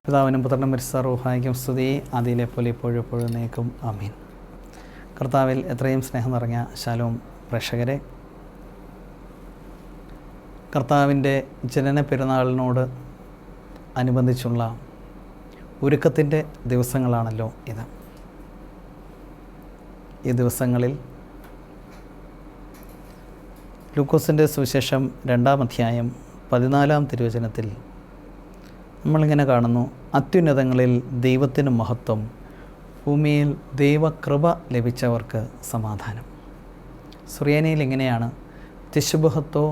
പിതാവിനും പുത്രനും പരിശുദ്ധ റൂഹായിക്കും സ്തുതി, ആദിയിലെ പോലെ ഇപ്പോഴും എപ്പോഴും എന്നേക്കും ആമീൻ. കർത്താവിൽ എത്രയും സ്നേഹം നിറഞ്ഞ ശാലോം പ്രേക്ഷകരെ, കർത്താവിൻ്റെ ജനന പെരുന്നാളിനോട് അനുബന്ധിച്ചുള്ള ഒരുക്കത്തിൻ്റെ ദിവസങ്ങളാണല്ലോ ഇത്. ഈ ദിവസങ്ങളിൽ ലൂക്കോസിൻ്റെ സുവിശേഷം 2-ാം അധ്യായം 14-ാം തിരുവചനത്തിൽ നമ്മളിങ്ങനെ കാണുന്നു: അത്യുന്നതങ്ങളിൽ ദൈവത്തിന് മഹത്വം, ഭൂമിയിൽ ദൈവകൃപ ലഭിച്ചവർക്ക് സമാധാനം. സുറിയാനിയിൽ ഇങ്ങനെയാണ്: തിശുബഹത്തോ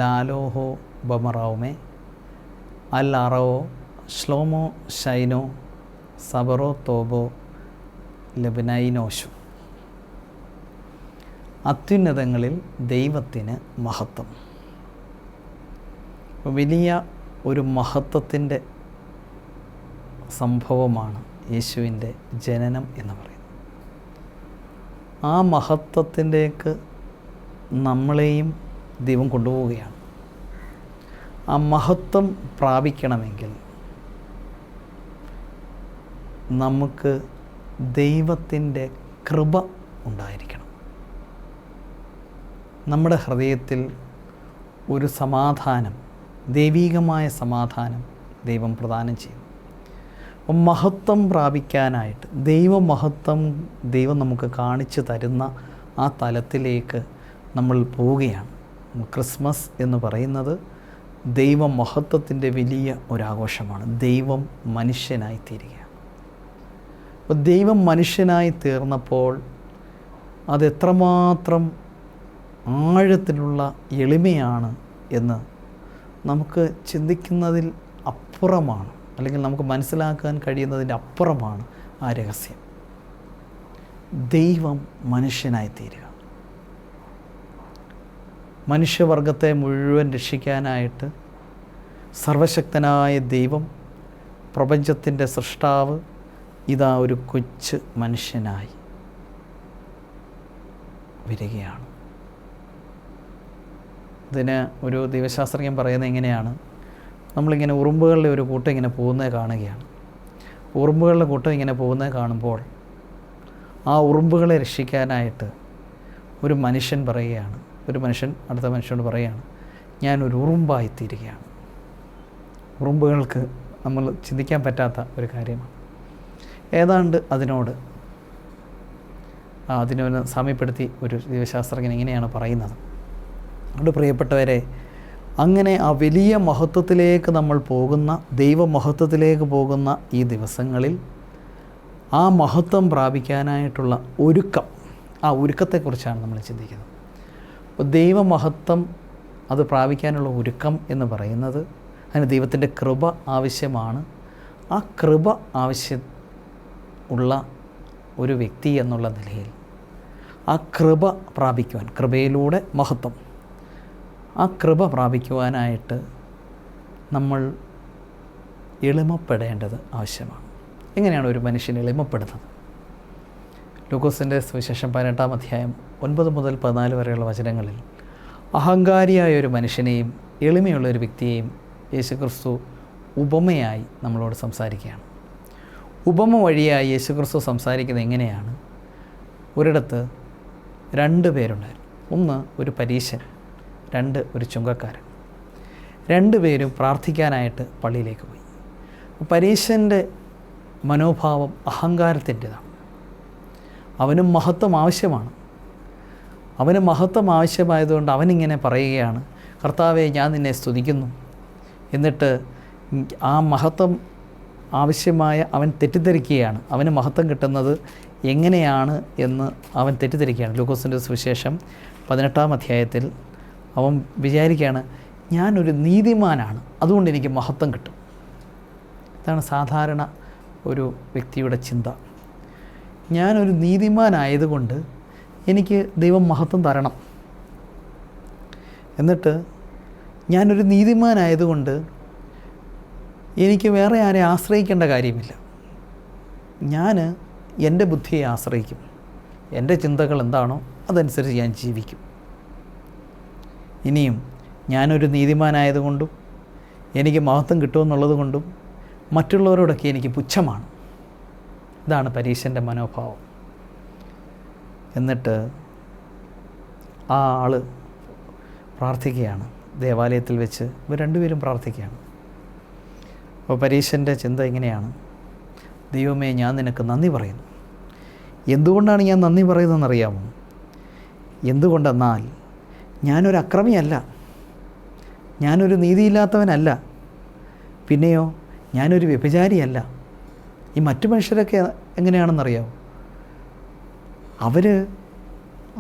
ലാലോഹോ ബമറാവുമേ അൽ അറവോ ശ്ലോമോ ഷൈനോ സബറോ തോബോ ലബനൈനോഷു. അത്യുന്നതങ്ങളിൽ ദൈവത്തിന് മഹത്വം. വലിയ ഒരു മഹത്വത്തിൻ്റെ സംഭവമാണ് യേശുവിൻ്റെ ജനനം എന്ന് പറയുന്നത്. ആ മഹത്വത്തിലേക്ക് നമ്മളെയും ദൈവം കൊണ്ടുപോവുകയാണ്. ആ മഹത്വം പ്രാപിക്കണമെങ്കിൽ നമുക്ക് ദൈവത്തിൻ്റെ കൃപ ഉണ്ടായിരിക്കണം. നമ്മുടെ ഹൃദയത്തിൽ ഒരു സമാധാനം, ദൈവീകമായ സമാധാനം ദൈവം പ്രദാനം ചെയ്യും. അപ്പം മഹത്വം പ്രാപിക്കാനായിട്ട് ദൈവമഹത്വം ദൈവം നമുക്ക് കാണിച്ചു തരുന്ന ആ തലത്തിലേക്ക് നമ്മൾ പോവുകയാണ്. ക്രിസ്മസ് എന്ന് പറയുന്നത് ദൈവമഹത്വത്തിൻ്റെ വലിയ ഒരാഘോഷമാണ്. ദൈവം മനുഷ്യനായി തീരുകയാണ്. അപ്പോൾ ദൈവം മനുഷ്യനായി തീർന്നപ്പോൾ അതെത്രമാത്രം ആഴത്തിലുള്ള എളിമയാണ് എന്ന് നമുക്ക് ചിന്തിക്കുന്നതിൽ അപ്പുറമാണ്, അല്ലെങ്കിൽ നമുക്ക് മനസ്സിലാക്കാൻ കഴിയുന്നതിൻ്റെ അപ്പുറമാണ് ആ രഹസ്യം. ദൈവം മനുഷ്യനായി തീരുക, മനുഷ്യവർഗത്തെ മുഴുവൻ രക്ഷിക്കാനായിട്ട് സർവശക്തനായ ദൈവം, പ്രപഞ്ചത്തിൻ്റെ സൃഷ്ടാവ്, ഇതാ ഒരു കൊച്ചു മനുഷ്യനായി വരികയാണ്. ഇതിന് ഒരു ദൈവശാസ്ത്രജ്ഞൻ പറയുന്നത് എങ്ങനെയാണ്: നമ്മളിങ്ങനെ ഉറുമ്പുകളുടെ ഒരു കൂട്ടം ഇങ്ങനെ പോകുന്നത് കാണുകയാണ്. ഉറുമ്പുകളുടെ കൂട്ടം ഇങ്ങനെ പോകുന്നത് കാണുമ്പോൾ ആ ഉറുമ്പുകളെ രക്ഷിക്കാനായിട്ട് ഒരു മനുഷ്യൻ പറയുകയാണ്, ഒരു മനുഷ്യൻ അടുത്ത മനുഷ്യനോട് പറയുകയാണ്: ഞാനൊരു ഉറുമ്പായിത്തീരുകയാണ്. ഉറുമ്പുകൾക്ക് നമ്മൾ ചിന്തിക്കാൻ പറ്റാത്ത ഒരു കാര്യമാണ്. ഏതാണ്ട് അതിനോട് സാമ്യപ്പെടുത്തി ഒരു ദൈവശാസ്ത്രജ്ഞൻ ഇങ്ങനെയാണ് പറയുന്നത്: അതുകൊണ്ട് പ്രിയപ്പെട്ടവരെ, അങ്ങനെ ആ വലിയ മഹത്വത്തിലേക്ക് നമ്മൾ പോകുന്ന, ദൈവമഹത്വത്തിലേക്ക് പോകുന്ന ഈ ദിവസങ്ങളിൽ ആ മഹത്വം പ്രാപിക്കാനായിട്ടുള്ള ഒരുക്കം, ആ ഒരുക്കത്തെക്കുറിച്ചാണ് നമ്മൾ ചിന്തിക്കുന്നത്. അപ്പോൾ ദൈവമഹത്വം അത് പ്രാപിക്കാനുള്ള ഒരുക്കം എന്ന് പറയുന്നത്, അതിന് ദൈവത്തിൻ്റെ കൃപ ആവശ്യമാണ്. ആ കൃപ ആവശ്യം ഉള്ള ഒരു വ്യക്തി എന്നുള്ള നിലയിൽ ആ കൃപ പ്രാപിക്കുവാൻ, കൃപയിലൂടെ മഹത്വം, ആ കൃപ പ്രാപിക്കുവാനായിട്ട് നമ്മൾ എളിമപ്പെടേണ്ടത് ആവശ്യമാണ്. എങ്ങനെയാണ് ഒരു മനുഷ്യൻ എളിമപ്പെടുന്നത്? ലൂക്കോസിൻ്റെ സുവിശേഷം 18-ാം അധ്യായം 9 മുതൽ 14 വരെയുള്ള വചനങ്ങളിൽ അഹങ്കാരിയായ ഒരു മനുഷ്യനെയും എളിമയുള്ള ഒരു വ്യക്തിയെയും യേശുക്രിസ്തു ഉപമയായി നമ്മളോട് സംസാരിക്കുകയാണ്. ഉപമ വഴിയായി യേശുക്രിസ്തു സംസാരിക്കുന്നത് എങ്ങനെയാണ്? ഒരിടത്ത് 2 പേരുണ്ടായിരുന്നു. ഒന്ന് ഒരു പരീശൻ, 2 ഒരു ചുങ്കക്കാരൻ. 2 പേരും പ്രാർത്ഥിക്കാനായിട്ട് പള്ളിയിലേക്ക് പോയി. പരീശൻ്റെ മനോഭാവം അഹങ്കാരത്തിൻ്റെതാണ്. അവനും മഹത്വം ആവശ്യമാണ്. അവന് മഹത്വം ആവശ്യമായതുകൊണ്ട് അവനിങ്ങനെ പറയുകയാണ്: കർത്താവേ, ഞാൻ നിന്നെ സ്തുതിക്കുന്നു. എന്നിട്ട് ആ മഹത്വം ആവശ്യമായ അവൻ തെറ്റിദ്ധരിക്കുകയാണ്. അവന് മഹത്വം കിട്ടുന്നത് എങ്ങനെയാണ് എന്ന് അവൻ തെറ്റിദ്ധരിക്കുകയാണ്. ലൂക്കോസിൻ്റെ സുവിശേഷം 18-ാം അധ്യായത്തിൽ അവൻ വിചാരിക്കുകയാണ്: ഞാനൊരു നീതിമാനാണ്, അതുകൊണ്ട് എനിക്ക് മഹത്വം കിട്ടും. ഇതാണ് സാധാരണ ഒരു വ്യക്തിയുടെ ചിന്ത. ഞാനൊരു നീതിമാനായതുകൊണ്ട് എനിക്ക് ദൈവം മഹത്വം തരണം. എന്നിട്ട് ഞാനൊരു നീതിമാനായതുകൊണ്ട് എനിക്ക് വേറെ ആരെ ആശ്രയിക്കേണ്ട കാര്യമില്ല. ഞാൻ എൻ്റെ ബുദ്ധിയെ ആശ്രയിക്കും. എൻ്റെ ചിന്തകൾ എന്താണോ അതനുസരിച്ച് ഞാൻ ജീവിക്കും. ഇനിയും ഞാനൊരു നീതിമാനായതുകൊണ്ടും എനിക്ക് മഹത്വം കിട്ടുമെന്നുള്ളത് കൊണ്ടും മറ്റുള്ളവരോടൊക്കെ എനിക്ക് പുച്ഛമാണ്. ഇതാണ് പരീശൻ്റെ മനോഭാവം. എന്നിട്ട് ആ ആൾ പ്രാർത്ഥിക്കുകയാണ്. ദേവാലയത്തിൽ വെച്ച് ഇവർ രണ്ടുപേരും പ്രാർത്ഥിക്കുകയാണ്. അപ്പോൾ പരീശൻ്റെ ചിന്ത ഇങ്ങനെയാണ്: ദൈവമേ, ഞാൻ നിനക്ക് നന്ദി പറയുന്നു. എന്തുകൊണ്ടാണ് ഞാൻ നന്ദി പറയുന്നതെന്നറിയാമോ? എന്തുകൊണ്ടെന്നാൽ ഞാനൊരു അക്രമിയല്ല, ഞാനൊരു നീതിയില്ലാത്തവനല്ല, പിന്നെയോ ഞാനൊരു വ്യഭിചാരിയല്ല. ഈ മറ്റു മനുഷ്യരൊക്കെ എങ്ങനെയാണെന്നറിയാമോ?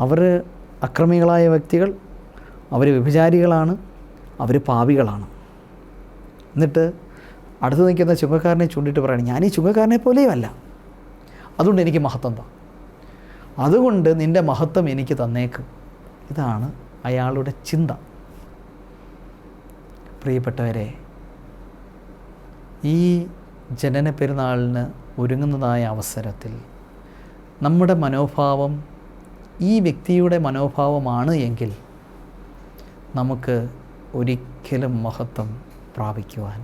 അവർ അക്രമികളായ വ്യക്തികൾ, അവർ വ്യഭിചാരികളാണ്, അവർ പാപികളാണ്. എന്നിട്ട് അടുത്ത് നിൽക്കുന്ന ചുങ്കക്കാരനെ ചൂണ്ടിയിട്ട് പറയണം, ഞാൻ ഈ ചുങ്കക്കാരനെ പോലെയും അല്ല, അതുകൊണ്ട് എനിക്ക് മഹത്വം താ, അതുകൊണ്ട് നിൻ്റെ മഹത്വം എനിക്ക് തന്നേക്ക്. ഇതാണ് അയാളുടെ ചിന്ത. പ്രിയപ്പെട്ടവരെ, ഈ ജനന പെരുന്നാളിന് ഒരുങ്ങുന്നതായ അവസരത്തിൽ നമ്മുടെ മനോഭാവം ഈ വ്യക്തിയുടെ മനോഭാവമാണ് എങ്കിൽ നമുക്ക് ഒരിക്കലും മഹത്വം പ്രാപിക്കുവാൻ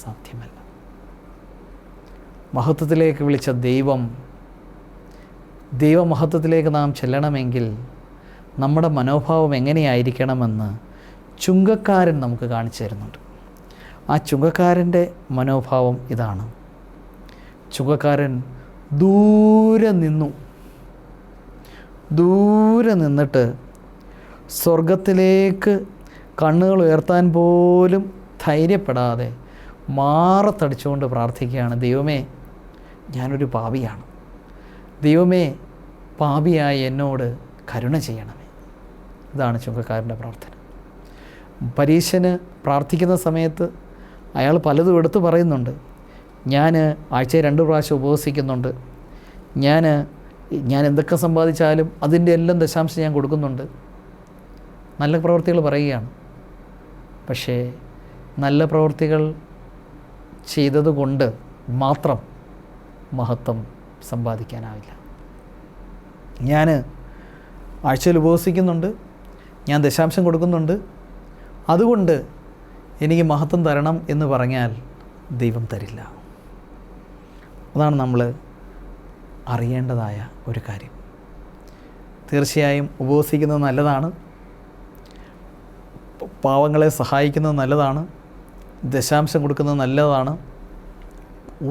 സാധ്യമല്ല. മഹത്വത്തിലേക്ക് വിളിച്ച ദൈവമഹത്വത്തിലേക്ക് നാം ചെല്ലണമെങ്കിൽ നമ്മുടെ മനോഭാവം എങ്ങനെയായിരിക്കണമെന്ന് ചുങ്കക്കാരൻ നമുക്ക് കാണിച്ചു തരുന്നുണ്ട്. ആ ചുങ്കക്കാരൻ്റെ മനോഭാവം ഇതാണ്. ചുങ്കക്കാരൻ ദൂരെ നിന്നിട്ട് സ്വർഗത്തിലേക്ക് കണ്ണുകൾ ഉയർത്താൻ പോലും ധൈര്യപ്പെടാതെ മാറത്തടിച്ചുകൊണ്ട് പ്രാർത്ഥിക്കുകയാണ്: ദൈവമേ, ഞാനൊരു പാപിയാണ്, ദൈവമേ, പാപിയായ എന്നോട് കരുണ ചെയ്യണമേ. ഇതാണ് ചുങ്കക്കാരൻ്റെ പ്രാർത്ഥന. പരീശന് പ്രാർത്ഥിക്കുന്ന സമയത്ത് അയാൾ പലതും എടുത്തു പറയുന്നുണ്ട്. ഞാൻ ആഴ്ചയിൽ 2 പ്രാവശ്യം ഉപവസിക്കുന്നുണ്ട്, ഞാൻ എന്തൊക്കെ സമ്പാദിച്ചാലും അതിൻ്റെ എല്ലാം ദശാംശം ഞാൻ കൊടുക്കുന്നുണ്ട്. നല്ല പ്രവൃത്തികൾ പറയുകയാണ്. പക്ഷേ നല്ല പ്രവൃത്തികൾ ചെയ്തതുകൊണ്ട് മാത്രം മഹത്വം സമ്പാദിക്കാനാവില്ല. ഞാൻ ആഴ്ചയിൽ ഉപവസിക്കുന്നുണ്ട്, ഞാൻ ദശാംശം കൊടുക്കുന്നുണ്ട്, അതുകൊണ്ട് എനിക്ക് മഹത്വം തരണം എന്ന് പറഞ്ഞാൽ ദൈവം തരില്ല. അതാണ് നമ്മൾ അറിയേണ്ടതായ ഒരു കാര്യം. തീർച്ചയായും ഉപവസിക്കുന്നത് നല്ലതാണ്, പാവങ്ങളെ സഹായിക്കുന്നത് നല്ലതാണ്, ദശാംശം കൊടുക്കുന്നത് നല്ലതാണ്,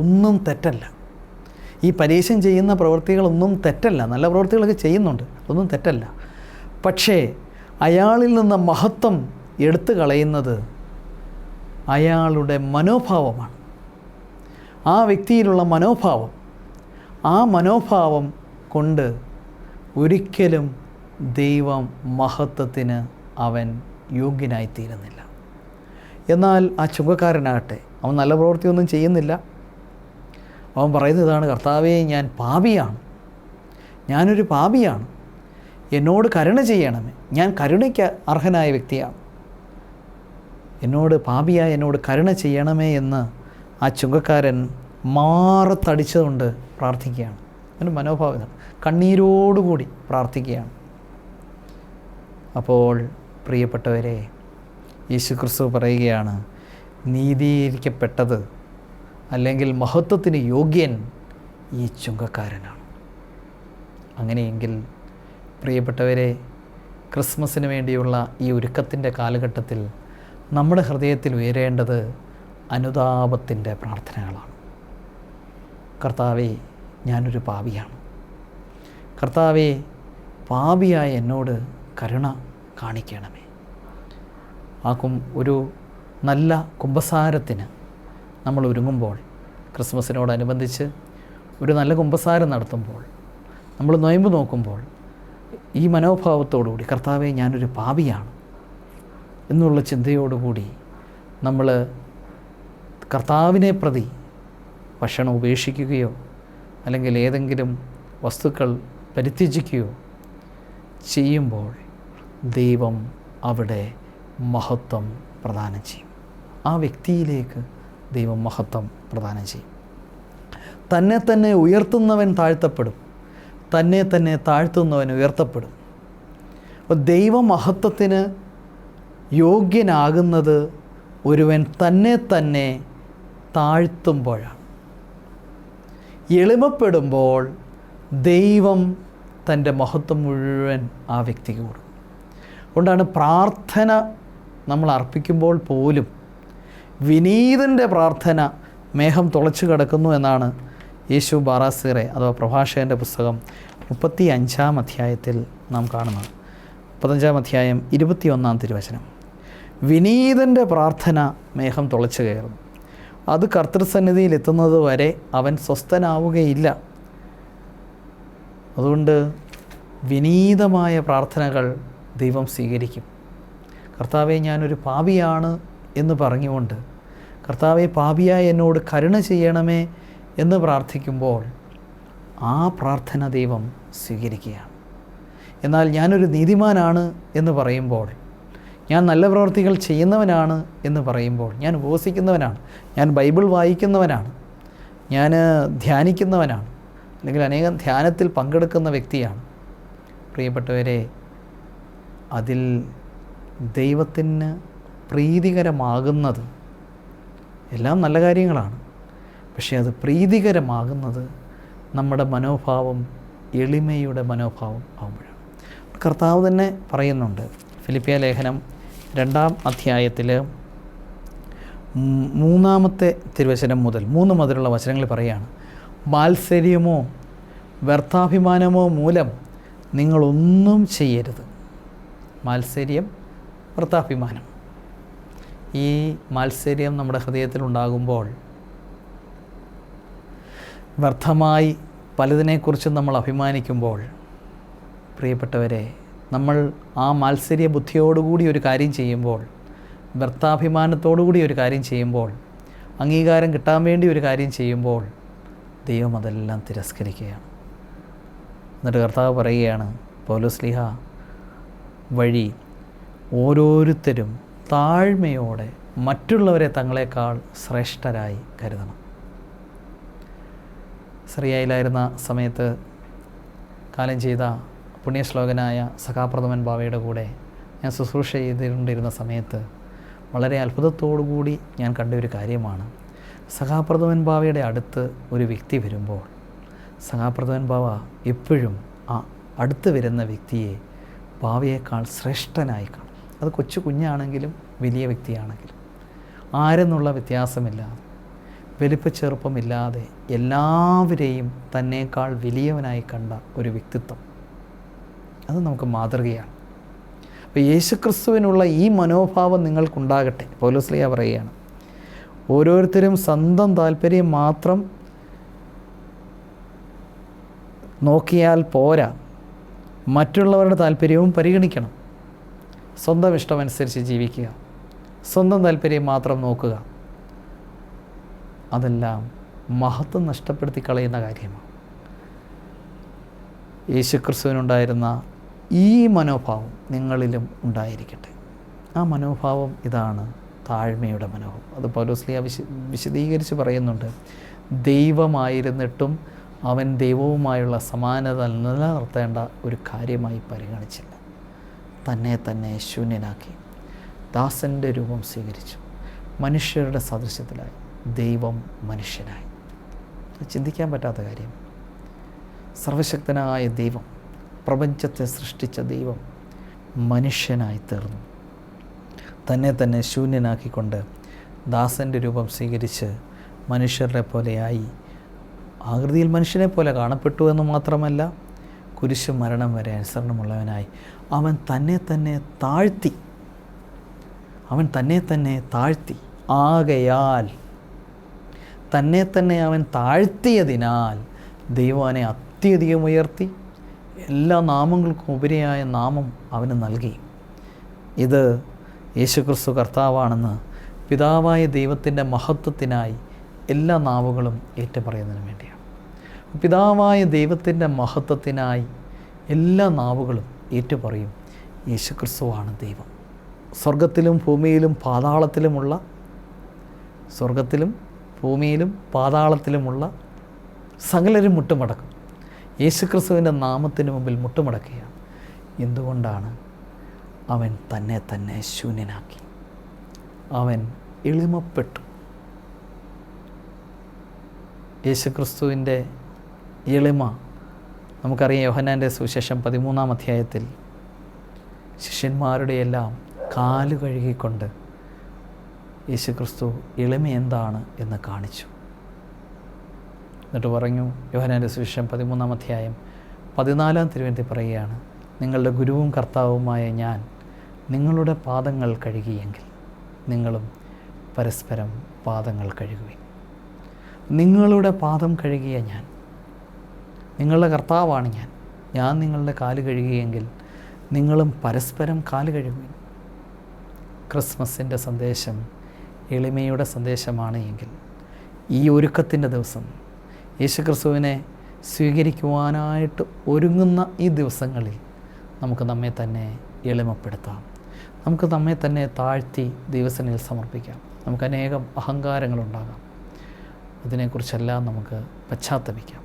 ഒന്നും തെറ്റല്ല. ഈ പരീശൻ ചെയ്യുന്ന പ്രവൃത്തികളൊന്നും തെറ്റല്ല, നല്ല പ്രവൃത്തികളൊക്കെ ചെയ്യുന്നുണ്ട്, അതൊന്നും തെറ്റല്ല. പക്ഷേ അയാളിൽ നിന്ന് മഹത്വം എടുത്തു കളയുന്നത് അയാളുടെ മനോഭാവമാണ്. ആ വ്യക്തിയിലുള്ള മനോഭാവം, ആ മനോഭാവം കൊണ്ട് ഒരിക്കലും ദൈവം മഹത്വത്തിന് അവൻ യോഗ്യനായിത്തീരുന്നില്ല. എന്നാൽ ആ ചുങ്കക്കാരനാകട്ടെ, അവൻ നല്ല പ്രവൃത്തിയൊന്നും ചെയ്യുന്നില്ല. അവൻ പറയുന്നത് ഇതാണ്: കർത്താവേ, ഞാൻ പാപിയാണ്, ഞാനൊരു പാപിയാണ്, എന്നോട് കരുണ ചെയ്യണമേ, ഞാൻ കരുണയ്ക്ക് അർഹനായ വ്യക്തിയാണ്, എന്നോട് കരുണ ചെയ്യണമേ എന്ന് ആ ചുങ്കക്കാരൻ മാറത്തടിച്ചുകൊണ്ട് പ്രാർത്ഥിക്കുകയാണ്. അതിൻ്റെ മനോഭാവം ഇതാണ്, കണ്ണീരോടുകൂടി പ്രാർത്ഥിക്കുകയാണ്. അപ്പോൾ പ്രിയപ്പെട്ടവരെ, യേശുക്രിസ്തു പറയുകയാണ്, നീതീകരിക്കപ്പെട്ടത് അല്ലെങ്കിൽ മഹത്വത്തിന് യോഗ്യൻ ഈ ചുങ്കക്കാരനാണ്. അങ്ങനെയെങ്കിൽ പ്രിയപ്പെട്ടവരെ, ക്രിസ്മസിന് വേണ്ടിയുള്ള ഈ ഒരുക്കത്തിൻ്റെ കാലഘട്ടത്തിൽ നമ്മുടെ ഹൃദയത്തിൽ ഉയരേണ്ടത് അനുതാപത്തിൻ്റെ പ്രാർത്ഥനകളാണ്. കർത്താവേ, ഞാനൊരു പാപിയാണ്, കർത്താവേ, പാപിയായ എന്നോട് കരുണ കാണിക്കണമേ. ഒരു നല്ല കുമ്പസാരത്തിന് നമ്മൾ ഒരുങ്ങുമ്പോൾ, ക്രിസ്മസിനോടനുബന്ധിച്ച് ഒരു നല്ല കുമ്പസാരം നടത്തുമ്പോൾ, നമ്മൾ നൊയമ്പ് നോക്കുമ്പോൾ ഈ മനോഭാവത്തോടുകൂടി കർത്താവേ, ഞാനൊരു പാപിയാണ് എന്നുള്ള ചിന്തയോടുകൂടി നമ്മൾ കർത്താവിനെ പ്രതി ഭക്ഷണം ഉപേക്ഷിക്കുകയോ അല്ലെങ്കിൽ ഏതെങ്കിലും വസ്തുക്കൾ പരിത്യജിക്കുകയോ ചെയ്യുമ്പോൾ ദൈവം അവിടെ മഹത്വം പ്രദാനം ചെയ്യും. ആ വ്യക്തിയിലേക്ക് ദൈവം മഹത്വം പ്രദാനം ചെയ്യും. തന്നെ ഉയർത്തുന്നവൻ താഴ്ത്തപ്പെടും, തന്നെ താഴ്ത്തുന്നവൻ ഉയർത്തപ്പെടും. അപ്പോൾ ദൈവമഹത്വത്തിന് യോഗ്യനാകുന്നത് ഒരുവൻ തന്നെ താഴ്ത്തുമ്പോഴാണ്. എളിമപ്പെടുമ്പോൾ ദൈവം തൻ്റെ മഹത്വം മുഴുവൻ ആ വ്യക്തിക്ക് കൊടുക്കും. അതുകൊണ്ടാണ് പ്രാർത്ഥന നമ്മൾ അർപ്പിക്കുമ്പോൾ പോലും വിനീതൻ്റെ പ്രാർത്ഥന മേഘം തുളച്ചു കിടക്കുന്നു എന്നാണ് യേശു ബാറാസീറെ അഥവാ പ്രഭാഷകൻ്റെ പുസ്തകം 35-ാം അധ്യായത്തിൽ നാം കാണുന്നത്. 35-ാം അധ്യായം 21-ാം തിരുവചനം. വിനീതൻ്റെ പ്രാർത്ഥന മേഘം തുളച്ചു കയറും, അത് കർത്തൃസന്നിധിയിൽ എത്തുന്നത് വരെ അവൻ സ്വസ്ഥനാവുകയില്ല. അതുകൊണ്ട് വിനീതമായ പ്രാർത്ഥനകൾ ദൈവം സ്വീകരിക്കും. കർത്താവെ, ഞാനൊരു പാപിയാണ് എന്ന് പറഞ്ഞുകൊണ്ട് കർത്താവെ, പാപിയായ എന്നോട് കരുണ ചെയ്യണമേ എന്ന് പ്രാർത്ഥിക്കുമ്പോൾ ആ പ്രാർത്ഥന ദൈവം സ്വീകരിക്കുകയാണ്. എന്നാൽ ഞാനൊരു നീതിമാനാണ് എന്ന് പറയുമ്പോൾ, ഞാൻ നല്ല പ്രവൃത്തികൾ ചെയ്യുന്നവനാണ് എന്ന് പറയുമ്പോൾ, ഞാൻ ഉപവസിക്കുന്നവനാണ്, ഞാൻ ബൈബിൾ വായിക്കുന്നവനാണ്, ഞാൻ ധ്യാനിക്കുന്നവനാണ്, അല്ലെങ്കിൽ അനേകം ധ്യാനത്തിൽ പങ്കെടുക്കുന്ന വ്യക്തിയാണ്, പ്രിയപ്പെട്ടവരെ, അതിൽ ദൈവത്തിന് പ്രീതികരമാകുന്നത് എല്ലാം നല്ല കാര്യങ്ങളാണ്. പക്ഷേ അത് പ്രീതികരമാകുന്നത് നമ്മുടെ മനോഭാവം എളിമയുടെ മനോഭാവം ആകുമ്പോഴാണ്. കർത്താവ് തന്നെ പറയുന്നുണ്ട്, ഫിലിപ്പിയ ലേഖനം 2-ാം അധ്യായത്തിൽ 3-ാമത്തെ തിരുവചനം മുതൽ 3 മുതലുള്ള വചനങ്ങളിൽ പറയുകയാണ്, മാത്സര്യമോ വ്യർത്ഥാഭിമാനമോ മൂലം നിങ്ങളൊന്നും ചെയ്യരുത്. മാത്സര്യം, വ്യർത്ഥാഭിമാനം. ഈ മാത്സര്യം നമ്മുടെ ഹൃദയത്തിലുണ്ടാകുമ്പോൾ വ്യർത്ഥമായി പലതിനെക്കുറിച്ചും നമ്മൾ അഭിമാനിക്കുമ്പോൾ, പ്രിയപ്പെട്ടവരെ, നമ്മൾ ആ മാത്സര്യ ബുദ്ധിയോടുകൂടി ഒരു കാര്യം ചെയ്യുമ്പോൾ, വ്യർത്ഥാഭിമാനത്തോടുകൂടി ഒരു കാര്യം ചെയ്യുമ്പോൾ, അംഗീകാരം കിട്ടാൻ വേണ്ടി ഒരു കാര്യം ചെയ്യുമ്പോൾ ദൈവം അതെല്ലാം തിരസ്കരിക്കുകയാണ്. എന്നിട്ട് കർത്താവ് പറയുകയാണ്, പൗലോസ്ലീഹ വഴി ഓരോരുത്തരും താഴ്മയോടെ മറ്റുള്ളവരെ തങ്ങളെക്കാൾ ശ്രേഷ്ഠരായി കരുതണം. സിറിയയിലായിരുന്ന സമയത്ത് കാലം ചെയ്ത പുണ്യശ്ലോകനായ സഖാപ്രഥമൻ ബാവയുടെ കൂടെ ഞാൻ ശുശ്രൂഷ ചെയ്തുകൊണ്ടിരുന്ന സമയത്ത് വളരെ അത്ഭുതത്തോടുകൂടി ഞാൻ കണ്ട ഒരു കാര്യമാണ്, സഖാപ്രഥമൻ ബാവയുടെ അടുത്ത് ഒരു വ്യക്തി വരുമ്പോൾ സഖാപ്രഥമൻ ബാവ എപ്പോഴും ആ അടുത്ത് വരുന്ന വ്യക്തിയെ ബാവയേക്കാൾ ശ്രേഷ്ഠനായി കാണും. അത് കൊച്ചു കുഞ്ഞാണെങ്കിലും വലിയ വ്യക്തിയാണെങ്കിലും ആരെന്നുള്ള വ്യത്യാസമില്ലാതെ, വലിപ്പച്ചെറുപ്പമില്ലാതെ എല്ലാവരെയും തന്നേക്കാൾ വലിയവനായി കണ്ട ഒരു വ്യക്തിത്വം, അത് നമുക്ക് മാതൃകയാണ്. അപ്പോൾ യേശുക്രിസ്തുവിനുള്ള ഈ മനോഭാവം നിങ്ങൾക്കുണ്ടാകട്ടെ. പൗലോസ്ലീഹ പറയുകയാണ്, ഓരോരുത്തരും സ്വന്തം താല്പര്യം മാത്രം നോക്കിയാൽ പോരാ, മറ്റുള്ളവരുടെ താല്പര്യവും പരിഗണിക്കണം. സ്വന്തം ഇഷ്ടമനുസരിച്ച് ജീവിക്കുക, സ്വന്തം താല്പര്യം മാത്രം നോക്കുക, അതെല്ലാം മഹത്വം നഷ്ടപ്പെടുത്തി കളയുന്ന കാര്യമാണ്. യേശുക്രിസ്തുവിനുണ്ടായിരുന്ന ഈ മനോഭാവം നിങ്ങളിലും ഉണ്ടായിരിക്കട്ടെ. ആ മനോഭാവം ഇതാണ്, താഴ്മയുടെ മനോഭാവം. അത് പൗലോസ്ലീഹ വിശദീകരിച്ച് പറയുന്നുണ്ട്. ദൈവമായിരുന്നിട്ടും അവൻ ദൈവവുമായുള്ള സമാനത നിലനിർത്തേണ്ട ഒരു കാര്യമായി പരിഗണിച്ചില്ല. തന്നെ ശൂന്യനാക്കി ദാസൻ്റെ രൂപം സ്വീകരിച്ചു. മനുഷ്യരുടെ സദൃശ്യത്തിലായി ദൈവം മനുഷ്യനായി. ചിന്തിക്കാൻ പറ്റാത്ത കാര്യം. സർവശക്തനായ ദൈവം, പ്രപഞ്ചത്തെ സൃഷ്ടിച്ച ദൈവം മനുഷ്യനായി തീർന്നു. തന്നെ ശൂന്യനാക്കിക്കൊണ്ട് ദാസൻ്റെ രൂപം സ്വീകരിച്ച് മനുഷ്യരുടെ പോലെയായി. ആകൃതിയിൽ മനുഷ്യനെ പോലെ കാണപ്പെട്ടു എന്ന് മാത്രമല്ല, കുരിശ് മരണം വരെ അനുസരണമുള്ളവനായി അവൻ തന്നെ താഴ്ത്തി. ആകയാൽ തന്നെ അവൻ താഴ്ത്തിയതിനാൽ ദൈവം അവനെ അത്യധികം ഉയർത്തി എല്ലാ നാമങ്ങൾക്കും ഉപരിയായ നാമം അവന് നൽകി. ഇത് യേശുക്രിസ്തു കർത്താവാണെന്ന് പിതാവായ ദൈവത്തിൻ്റെ മഹത്വത്തിനായി എല്ലാ നാവുകളും ഏറ്റുപറയുന്നതിന് വേണ്ടിയാണ്. പിതാവായ ദൈവത്തിൻ്റെ മഹത്വത്തിനായി എല്ലാ നാവുകളും ഏറ്റുപറയും, യേശുക്രിസ്തുവാണ് ദൈവം. സ്വർഗത്തിലും ഭൂമിയിലും പാതാളത്തിലുമുള്ള സകലരും മുട്ടുമടക്കും. യേശുക്രിസ്തുവിൻ്റെ നാമത്തിന് മുമ്പിൽ മുട്ടുമടക്കുകയാണ്. എന്തുകൊണ്ടാണ്? അവൻ തന്നെ ശൂന്യനാക്കി, അവൻ എളിമപ്പെട്ടു. യേശുക്രിസ്തുവിൻ്റെ എളിമ നമുക്കറിയാം. യോഹന്നാൻ്റെ സുവിശേഷം 13-ാം അധ്യായത്തിൽ ശിഷ്യന്മാരുടെ എല്ലാം കാല് കഴുകിക്കൊണ്ട് യേശുക്രിസ്തു എളിമ എന്താണ് എന്ന് കാണിച്ചു. എന്നിട്ട് പറഞ്ഞു, യോഹന്നാൻ്റെ സുവിശേഷം 13-ാം അധ്യായം 14-ാം തിരുവചനത്തിൽ പറയുകയാണ്, നിങ്ങളുടെ ഗുരുവും കർത്താവുമായ ഞാൻ നിങ്ങളുടെ പാദങ്ങൾ കഴുകിയെങ്കിൽ നിങ്ങളും പരസ്പരം പാദങ്ങൾ കഴുകുവിൻ. നിങ്ങളുടെ പാദം കഴുകിയ ഞാൻ, നിങ്ങളുടെ കർത്താവാണ് ഞാൻ നിങ്ങളുടെ കാല് കഴുകിയെങ്കിൽ നിങ്ങളും പരസ്പരം കാല് കഴുകുവിൻ. ക്രിസ്മസിൻ്റെ സന്ദേശം എളിമയുടെ സന്ദേശമാണ് എങ്കിൽ ഈ ഒരുക്കത്തിൻ്റെ ദിവസം യേശുക്രിസ്തുവിനെ സ്വീകരിക്കുവാനായിട്ട് ഒരുങ്ങുന്ന ഈ ദിവസങ്ങളിൽ നമുക്ക് നമ്മെ തന്നെ എളിമപ്പെടുത്താം. നമുക്ക് നമ്മെ തന്നെ താഴ്ത്തി ദൈവസന്നിധിയിൽ സമർപ്പിക്കാം. നമുക്ക് അനേകം അഹങ്കാരങ്ങളുണ്ടാകാം. അതിനെക്കുറിച്ചെല്ലാം നമുക്ക് പശ്ചാത്തപിക്കാം.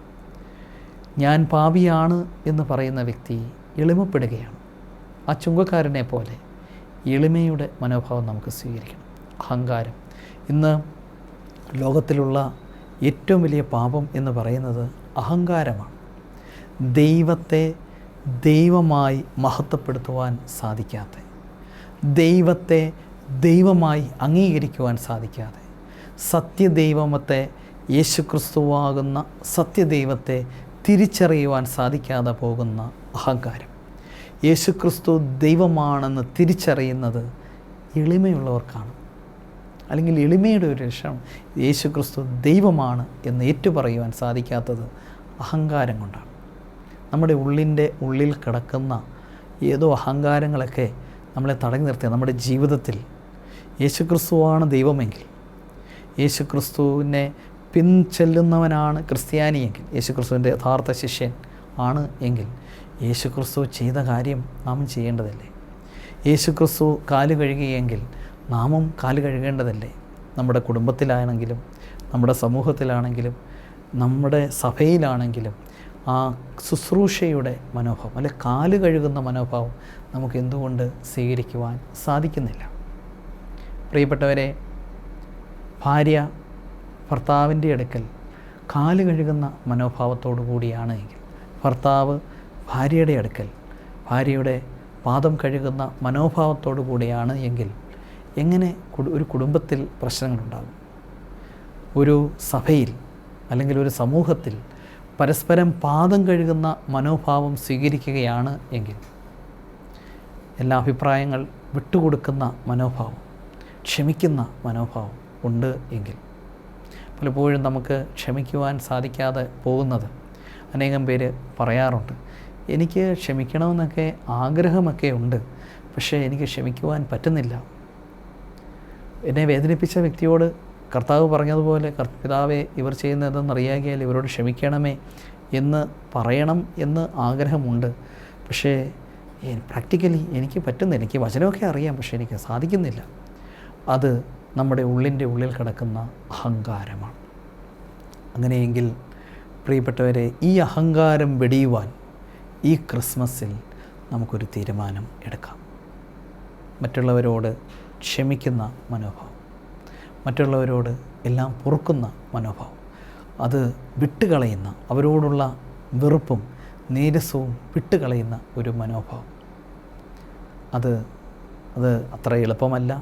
ഞാൻ പാപിയാണ് എന്ന് പറയുന്ന വ്യക്തി എളിമപ്പെടുകയാണ്. ആ ചുങ്കക്കാരനെ പോലെ എളിമയുടെ മനോഭാവം നമുക്ക് സ്വീകരിക്കണം. അഹങ്കാരം ഇന്ന് ലോകത്തിലുള്ള ഏറ്റവും വലിയ പാപം എന്ന് പറയുന്നത് അഹങ്കാരമാണ്. ദൈവത്തെ ദൈവമായി മഹത്വപ്പെടുത്തുവാൻ സാധിക്കാതെ, ദൈവത്തെ ദൈവമായി അംഗീകരിക്കുവാൻ സാധിക്കാതെ, സത്യദൈവമത്തെ യേശുക്രിസ്തുവാകുന്ന സത്യദൈവത്തെ തിരിച്ചറിയുവാൻ സാധിക്കാതെ പോകുന്ന അഹങ്കാരം. യേശുക്രിസ്തു ദൈവമാണെന്ന് തിരിച്ചറിയുന്നത് എളിമയുള്ളവർക്കാണ്. അല്ലെങ്കിൽ എളിമയുടെ ഒരു ലക്ഷണം യേശുക്രിസ്തു ദൈവമാണ് എന്ന് ഏറ്റുപറയുവാൻ സാധിക്കാത്തത് അഹങ്കാരം കൊണ്ടാണ്. നമ്മുടെ ഉള്ളിൽ കിടക്കുന്ന ഏതോ അഹങ്കാരങ്ങളൊക്കെ നമ്മളെ തടഞ്ഞു നിർത്തിയ നമ്മുടെ ജീവിതത്തിൽ യേശുക്രിസ്തുവാണ് ദൈവമെങ്കിൽ, യേശുക്രിസ്തുവിനെ പിൻചെല്ലുന്നവനാണ് ക്രിസ്ത്യാനിയെങ്കിൽ, യേശുക്രിസ്തുവിൻ്റെ യഥാർത്ഥ ശിഷ്യൻ ആണ് എങ്കിൽ യേശുക്രിസ്തു ചെയ്ത കാര്യം നാം ചെയ്യേണ്ടതല്ലേ? യേശുക്രിസ്തു കാല് കഴുകിയെങ്കിൽ നാമും കാല് കഴുകേണ്ടതല്ലേ? നമ്മുടെ കുടുംബത്തിലാണെങ്കിലും, നമ്മുടെ സമൂഹത്തിലാണെങ്കിലും, നമ്മുടെ സഭയിലാണെങ്കിലും ആ ശുശ്രൂഷയുടെ മനോഭാവം, അല്ലെ കാല് കഴുകുന്ന മനോഭാവം നമുക്ക് എന്തുകൊണ്ട് സ്വീകരിക്കുവാൻ സാധിക്കുന്നില്ല? പ്രിയപ്പെട്ടവരെ, ഭാര്യ ഭർത്താവിൻ്റെ അടുക്കൽ കാല് കഴുകുന്ന മനോഭാവത്തോടു കൂടിയാണ് എങ്കിൽ, ഭർത്താവ് ഭാര്യയുടെ അടുക്കൽ ഭാര്യയുടെ പാദം കഴുകുന്ന മനോഭാവത്തോടു കൂടിയാണ് എങ്കിൽ എങ്ങനെ ഒരു കുടുംബത്തിൽ പ്രശ്നങ്ങളുണ്ടാകും? ഒരു സഭയിൽ അല്ലെങ്കിൽ ഒരു സമൂഹത്തിൽ പരസ്പരം പാദം കഴുകുന്ന മനോഭാവം സ്വീകരിക്കുകയാണ് എങ്കിൽ, എല്ലാ അഭിപ്രായങ്ങൾ വിട്ടുകൊടുക്കുന്ന മനോഭാവം, ക്ഷമിക്കുന്ന മനോഭാവം ഉണ്ട് എങ്കിൽ, പലപ്പോഴും നമുക്ക് ക്ഷമിക്കുവാൻ സാധിക്കാതെ പോകുന്നത് അനേകം പേര് പറയാറുണ്ട്. എനിക്ക് ക്ഷമിക്കണമെന്നൊക്കെ ആഗ്രഹമൊക്കെ ഉണ്ട്, പക്ഷേ എനിക്ക് ക്ഷമിക്കുവാൻ പറ്റുന്നില്ല. എന്നെ വേദനിപ്പിച്ച വ്യക്തിയോട് കർത്താവ് പറഞ്ഞതുപോലെ, പിതാവേ ഇവർ ചെയ്യുന്നതെന്നറിയാകിയാൽ ഇവരോട് ക്ഷമിക്കണമേ എന്ന് പറയണം എന്ന് ആഗ്രഹമുണ്ട്. പക്ഷേ പ്രാക്ടിക്കലി എനിക്ക് പറ്റുന്നില്ല. എനിക്ക് വചനമൊക്കെ അറിയാം, പക്ഷേ എനിക്ക് സാധിക്കുന്നില്ല. അത് നമ്മുടെ ഉള്ളിൽ കിടക്കുന്ന അഹങ്കാരമാണ്. അങ്ങനെയെങ്കിൽ പ്രിയപ്പെട്ടവരെ, ഈ അഹങ്കാരം വെടിയുവാൻ ഈ ക്രിസ്മസിൽ നമുക്കൊരു തീരുമാനം എടുക്കാം. മറ്റുള്ളവരോട് ക്ഷമിക്കുന്ന മനോഭാവം, മറ്റുള്ളവരോട് എല്ലാം പൊറുക്കുന്ന മനോഭാവം, അത് വിട്ടുകളയുന്ന, അവരോടുള്ള വെറുപ്പും നീരസവും വിട്ടുകളയുന്ന ഒരു മനോഭാവം, അത് അത്ര എളുപ്പമല്ല.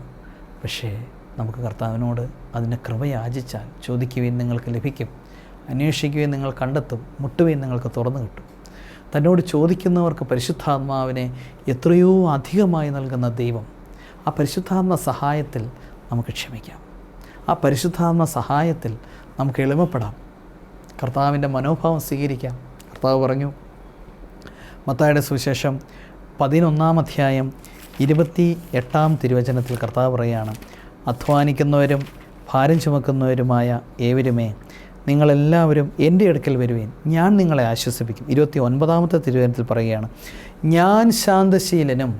പക്ഷേ നമുക്ക് കർത്താവിനോട് അതിൻ്റെ കൃപ യാചിച്ചാൽ, ചോദിക്കുവിൻ നിങ്ങൾക്ക് ലഭിക്കും, അന്വേഷിക്കുവിൻ നിങ്ങൾ കണ്ടെത്തും, മുട്ടുവിൻ നിങ്ങൾക്ക് തുറന്നു കിട്ടും. തന്നോട് ചോദിക്കുന്നവർക്ക് പരിശുദ്ധാത്മാവിനെ എത്രയോ അധികമായി നൽകുന്ന ദൈവം, ആ പരിശുദ്ധാത്മ സഹായത്തിൽ നമുക്ക് ക്ഷമിക്കാം. ആ പരിശുദ്ധാത്മ സഹായത്തിൽ നമുക്ക് എളിമപ്പെടാം. കർത്താവിൻ്റെ മനോഭാവം സ്വീകരിക്കാം. കർത്താവ് പറഞ്ഞു, മത്തായിയുടെ സുവിശേഷം 11-ാം അധ്യായം 28-ാം തിരുവചനത്തിൽ കർത്താവ് പറയുകയാണ്, അധ്വാനിക്കുന്നവരും ഭാരം ചുമക്കുന്നവരുമായ ഏവരുമേ, നിങ്ങളെല്ലാവരും എൻ്റെ അടുക്കൽ വരുവേൻ, ഞാൻ നിങ്ങളെ ആശ്വസിപ്പിക്കും. 29-ാമത്തെ തിരുവചനത്തിൽ പറയുകയാണ്, ഞാൻ ശാന്തശീലനും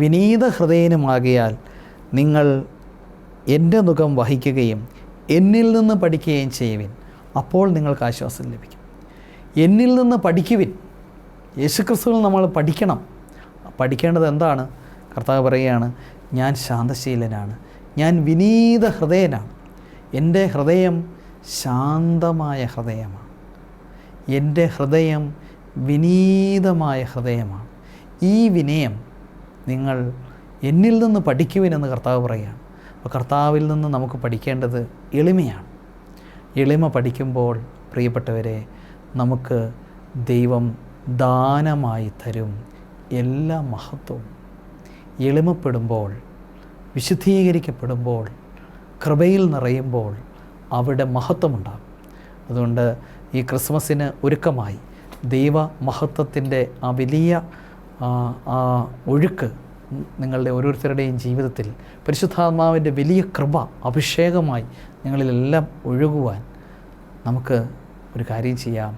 വിനീത ഹൃദയനുമാകിയാൽ നിങ്ങൾ എൻ്റെ നുകം വഹിക്കുകയും എന്നിൽ നിന്ന് പഠിക്കുകയും ചെയ്യുവിൻ, അപ്പോൾ നിങ്ങൾക്ക് ആശ്വാസം ലഭിക്കും. എന്നിൽ നിന്ന് പഠിക്കുവിൻ. യേശുക്രിസ്തുവിൽ നമ്മൾ പഠിക്കണം. പഠിക്കേണ്ടത് എന്താണ്? കർത്താവ് പറയുകയാണ്, ഞാൻ ശാന്തശീലനാണ്, ഞാൻ വിനീത ഹൃദയനാണ്, എൻ്റെ ഹൃദയം ശാന്തമായ ഹൃദയമാണ്. എൻ്റെ ഹൃദയം വിനീതമായ ഹൃദയമാണ്. ഈ വിനയം നിങ്ങൾ എന്നിൽ നിന്ന് പഠിക്കുവിനെന്ന് കർത്താവ് പറയുകയാണ്. അപ്പോൾ കർത്താവിൽ നിന്ന് നമുക്ക് പഠിക്കേണ്ടത് എളിമയാണ്. എളിമ പഠിക്കുമ്പോൾ പ്രിയപ്പെട്ടവരെ, നമുക്ക് ദൈവം ദാനമായി തരും എല്ലാ മഹത്വവും. എളിമപ്പെടുമ്പോൾ, വിശുദ്ധീകരിക്കപ്പെടുമ്പോൾ, കൃപയിൽ നിറയുമ്പോൾ അവിടെ മഹത്വമുണ്ടാകും. അതുകൊണ്ട് ഈ ക്രിസ്മസിന് ഒരുക്കമായി ദൈവ മഹത്വത്തിൻ്റെ ആ വലിയ ഒഴുക്ക് നിങ്ങളുടെ ഓരോരുത്തരുടെയും ജീവിതത്തിൽ പരിശുദ്ധാത്മാവിൻ്റെ വലിയ കൃപ അഭിഷേകമായി നിങ്ങളിലെല്ലാം ഒഴുകുവാൻ നമുക്ക് ഒരു കാര്യം ചെയ്യാം.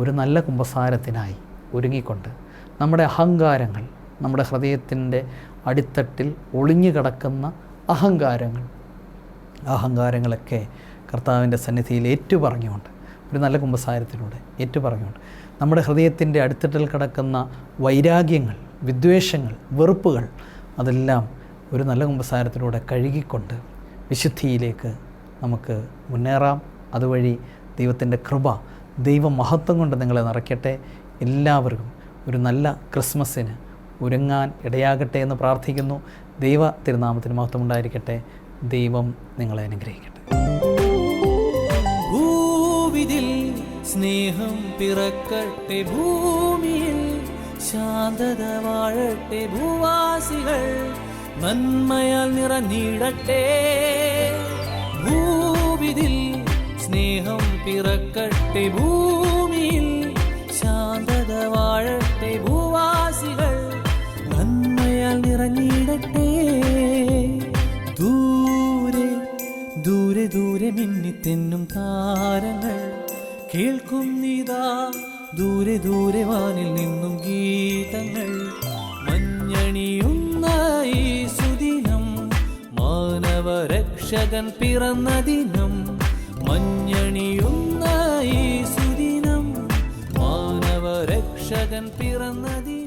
ഒരു നല്ല കുമ്പസാരത്തിനായി ഒരുങ്ങിക്കൊണ്ട് നമ്മുടെ അഹങ്കാരങ്ങൾ, നമ്മുടെ ഹൃദയത്തിൻ്റെ അടിത്തട്ടിൽ ഒളിഞ്ഞു കിടക്കുന്ന അഹങ്കാരങ്ങളൊക്കെ കർത്താവിൻ്റെ സന്നിധിയിൽ ഏറ്റുപറഞ്ഞുകൊണ്ട്, ഒരു നല്ല കുമ്പസാരത്തിലൂടെ ഏറ്റുപറഞ്ഞുകൊണ്ട്, നമ്മുടെ ഹൃദയത്തിൻ്റെ അടിത്തട്ടിൽ കിടക്കുന്ന വൈരാഗ്യങ്ങൾ, വിദ്വേഷങ്ങൾ, വെറുപ്പുകൾ അതെല്ലാം ഒരു നല്ല കുമ്പസാരത്തിലൂടെ കഴുകിക്കൊണ്ട് വിശുദ്ധിയിലേക്ക് നമുക്ക് മുന്നേറാം. അതുവഴി ദൈവത്തിൻ്റെ കൃപ, ദൈവമഹത്വം കൊണ്ട് നിങ്ങളെ നിറയ്ക്കട്ടെ. എല്ലാവർക്കും ഒരു നല്ല ക്രിസ്മസിന് ഒരുങ്ങാൻ ഇടയാകട്ടെ എന്ന് പ്രാർത്ഥിക്കുന്നു. ദൈവ തിരുനാമത്തിന് മഹത്വം ഉണ്ടായിരിക്കട്ടെ. ദൈവം നിങ്ങളെ അനുഗ്രഹിക്കട്ടെ. ഭൂവിതിൽ സ്നേഹം പിറക്കട്ടെ, ഭൂമിയിൽ ശാന്തത വാഴട്ടെ, ഭൂവാസികൾ നന്മയാൽ നിറഞ്ഞിടട്ടെ. ഭൂവിതിൽ സ്നേഹം പിറക്കട്ടെ, ഭൂമിയിൽ ശാന്തത വാഴട്ടെ, ഭൂവാസികൾ നന്മയാൽ നിറഞ്ഞിടട്ടെ. ദൂരെ ദൂരെ ദൂരെ മിന്നിത്തെന്നും താരങ്ങൾ കേൾക്കുന്നിതാ, ദൂരെ ദൂരെ വാനിൽ നിന്നും ഗീതങ്ങൾ. മഞ്ഞണിയുന്ന ഈ സുദിനം മാനവരക്ഷകൻ പിറന്ന ദിനം. മഞ്ഞണിയുന്ന ഈ സുദിനം മാനവരക്ഷകൻ പിറന്ന ദിനം.